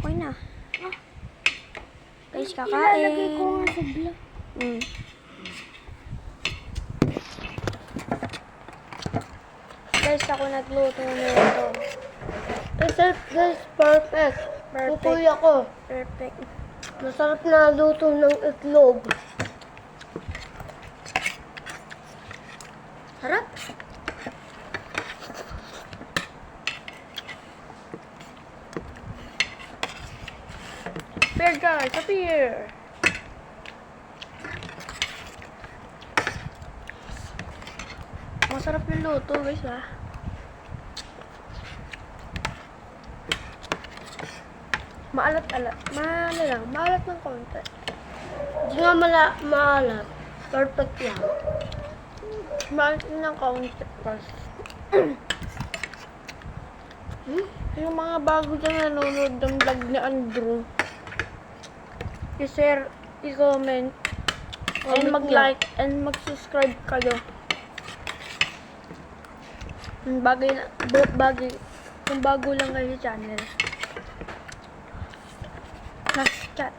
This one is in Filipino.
Okay na. Guys, Ilalagay ko kakain. nga sa vlog. Guys, ako nagluto nito. Result guys, perfect. Perfect. Tutuloy ako. Perfect. Masarap na luto ng itlog. Harap. Appear guys, appear. Masarap yung luto guys ah. Maalat-alat. Maalat ng konti. Hindi nga maalat. Perfect lang. Maalat ng konti kasi. Yung mga bago dyan nanonood ng vlog ni Andrew, i-share, i-comment, and Comment mag-like, and mag-subscribe kayo. Kung bago lang kayo sa channel. Last chat.